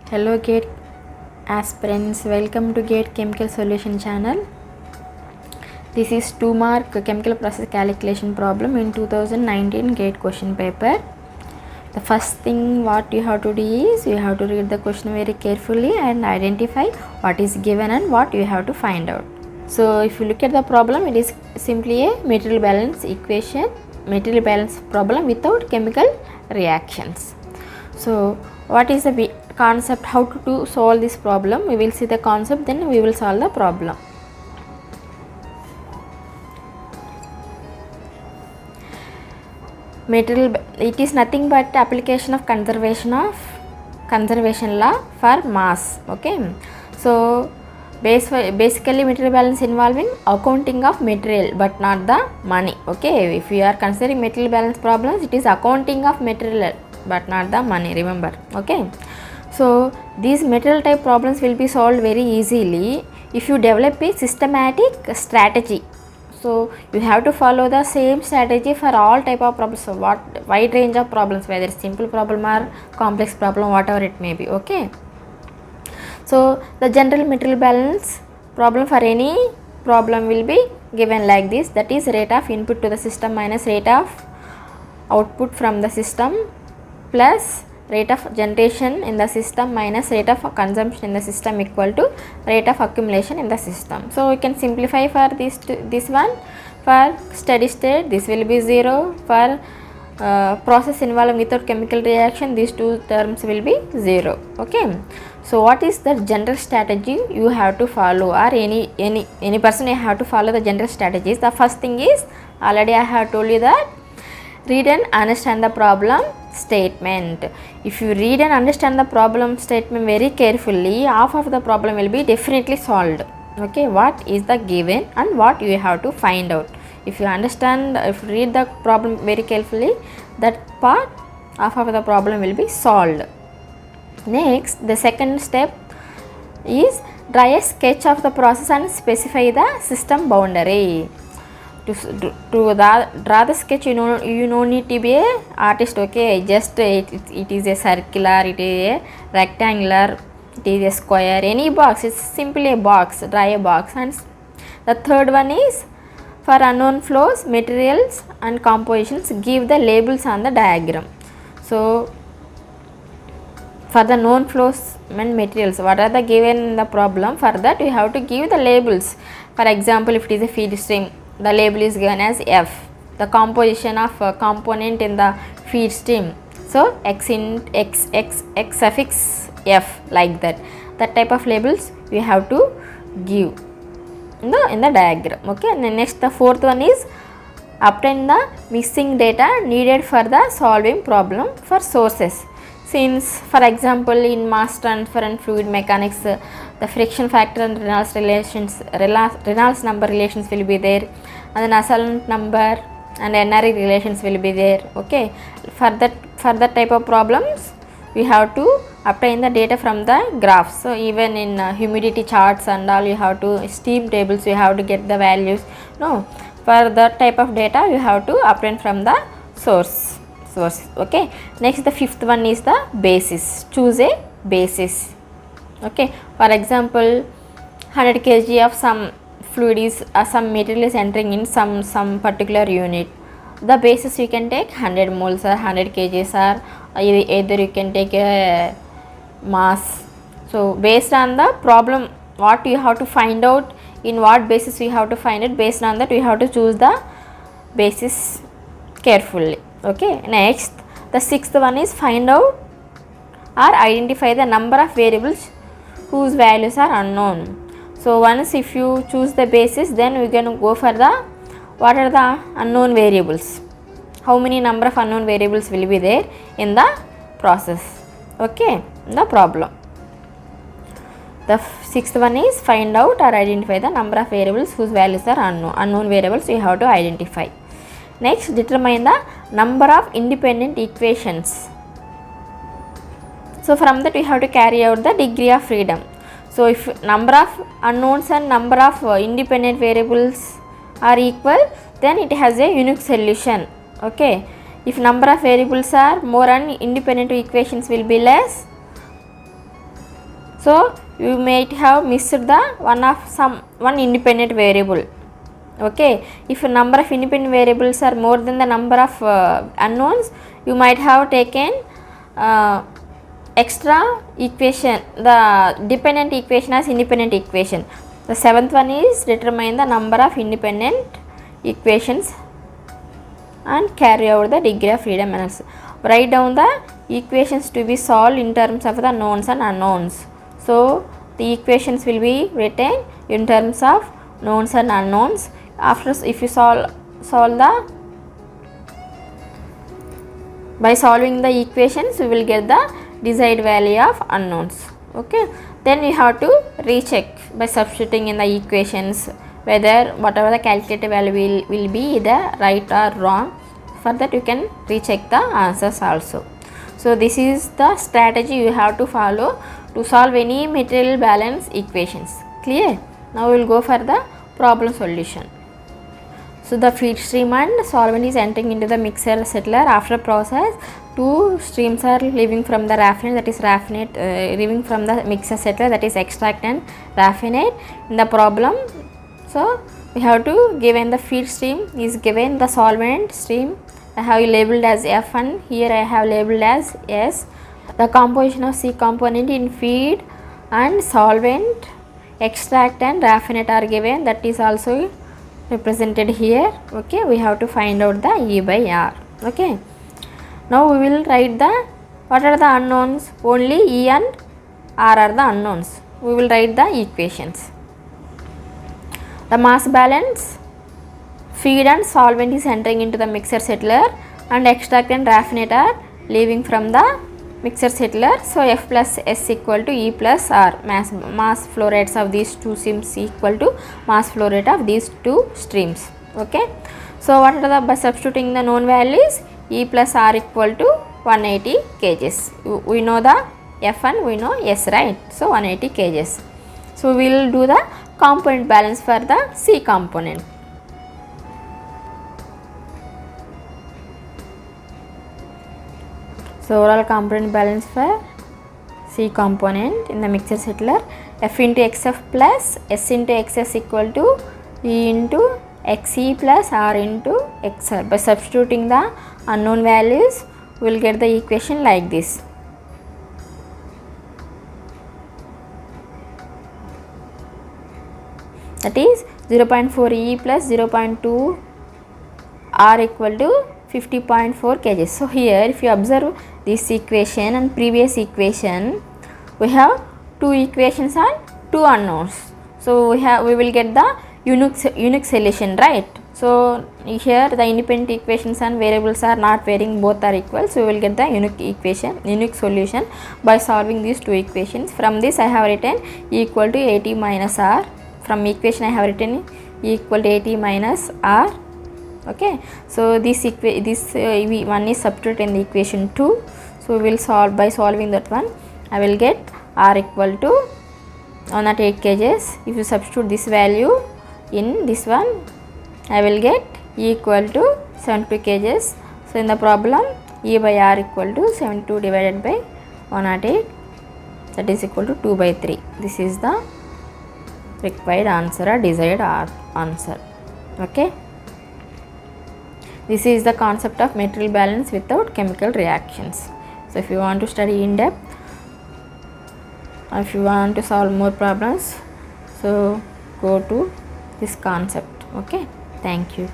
Hello GATE aspirants, welcome to GATE Chemical Solution channel. This is 2 mark chemical process calculation problem in 2019 GATE question paper. The first thing what you have to do is you have to read the question very carefully and identify what is given and what you have to find out. So if you look at the problem, it is simply a material balance equation, material balance problem without chemical reactions. So what is the concept, how to solve this problem? We will see the concept, then we will solve the problem. Material, it is nothing but application of conservation law for mass. Okay, so basically material balance involving accounting of material but not the money. Okay, if we are considering material balance problems, it is accounting of material but not the money, remember. Okay, so these material type problems will be solved very easily if you develop a systematic strategy. So you have to follow the same strategy for all type of problems, so wide range of problems, whether it's simple problem or complex problem, whatever it may be. Okay, so the general material balance problem for any problem will be given like this, that is rate of input to the system minus rate of output from the system plus rate of generation in the system minus rate of consumption in the system equal to rate of accumulation in the system. So we can simplify for this one. For steady state, this will be 0. For process involving without chemical reaction, these two terms will be 0. Okay, so what is the general strategy you have to follow, or any person you have to follow the general strategies? The first thing is, already I have told you that read and understand the problem statement. If you read and understand the problem statement very carefully, half of the problem will be definitely solved. Okay, what is the given and what you have to find out. If you understand, if you read the problem very carefully, that part, half of the problem will be solved. Next, the second step is draw a sketch of the process and specify the system boundary. To draw the sketch, you no need to be a artist. Okay, just it is a circular, it is a rectangular, it is a square, any box, it's simply a box. Draw a box. And the third one is for unknown flows, materials and compositions, give the labels on the diagram. So for the known flows and materials, what are the given in the problem, for that you have to give the labels. For example, if it is a feed stream, the label is given as F, the composition of a component in the feed stream, so X suffix F, like that. That type of labels you have to give in the diagram. Okay, and then next, the fourth one is obtain the missing data needed for the solving problem for sources. Since, for example, in mass transfer and fluid mechanics, the friction factor and Reynolds number relations will be there, and then Nusselt number and NRE relations will be there. Okay, for that type of problems, we have to obtain the data from the graphs. So even in humidity charts and all, you have to steam tables, you have to get the values. No, for that type of data, you have to obtain from the source. Okay, next, the fifth one is the basis. Choose a basis. Okay, for example, 100 kg of some fluid is some material is entering in some particular unit. The basis you can take 100 moles or 100 kgs, or either you can take a mass. So based on the problem, what you have to find out, in what basis we have to find it, based on that we have to choose the basis carefully. Okay, next, the sixth one is find out or identify the number of variables whose values are unknown. So once if you choose the basis, then we can go for the what are the unknown variables, how many number of unknown variables will be there in the process. Okay, in the problem. The sixth one is find out or identify the number of variables whose values are unknown. Unknown variables you have to identify. Next, determine the number of independent equations. So from that we have to carry out the degree of freedom. So if number of unknowns and number of independent variables are equal, then it has a unique solution. Okay, if number of variables are more and independent equations will be less, so you might have missed the one independent variable. Okay, if a number of independent variables are more than the number of unknowns, you might have taken extra equation, the dependent equation as independent equation. The seventh one is determine the number of independent equations and carry out the degree of freedom analysis. Write down the equations to be solved in terms of the knowns and unknowns. So the equations will be written in terms of knowns and unknowns. After, if you solve the, by solving the equations, we will get the desired value of unknowns. Okay, then you have to recheck by substituting in the equations whether whatever the calculated value will be either right or wrong. For that you can recheck the answers also. So this is the strategy you have to follow to solve any material balance equations. Clear? Now we will go for the problem solution. So the feed stream and solvent is entering into the mixer settler. After process, two streams are leaving from the raffinate, that is raffinate, leaving from the mixer settler, that is extract and raffinate. In the problem, so we have to given the feed stream is given the solvent stream. I have labeled as F and here I have labeled as S. The composition of C component in feed and solvent, extract and raffinate are given, that is also represented here. Okay, we have to find out the E by R. Okay, now we will write the, what are the unknowns? Only E and R are the unknowns. We will write the equations. The mass balance, feed and solvent is entering into the mixer settler and extract and raffinate are leaving from the mixer settler. So F plus S equal to E plus R, mass flow rates of these two streams equal to mass flow rate of these two streams. Okay, so what are the, by substituting the known values, E plus R equal to 180 kgs. We know the F and we know S, right? So 180 kgs. So we will do the component balance for the C component. So overall component balance for C component in the mixer settler, F into XF plus S into XS equal to E into XE plus R into XR. By substituting the unknown values, we will get the equation like this. That is 0.4 E plus 0.2 R equal to 50.4 kg. So here if you observe this equation and previous equation, we have two equations and two unknowns. So we will get the unique solution, right? So here the independent equations and variables are not varying, both are equal. So we will get the unique solution by solving these two equations. From this I have written E equal to AT minus R. From equation I have written E equal to AT minus R. Okay, so this one is substituted in the equation 2. So we will solve, by solving that one I will get R equal to 108 kgs. If you substitute this value in this one, I will get E equal to 72 kgs. So in the problem, E by R equal to 72 divided by 108, that is equal to 2 by 3. This is the required answer or desired answer. Okay, this is the concept of material balance without chemical reactions. So if you want to study in depth, or if you want to solve more problems, so go to this concept. Okay, thank you.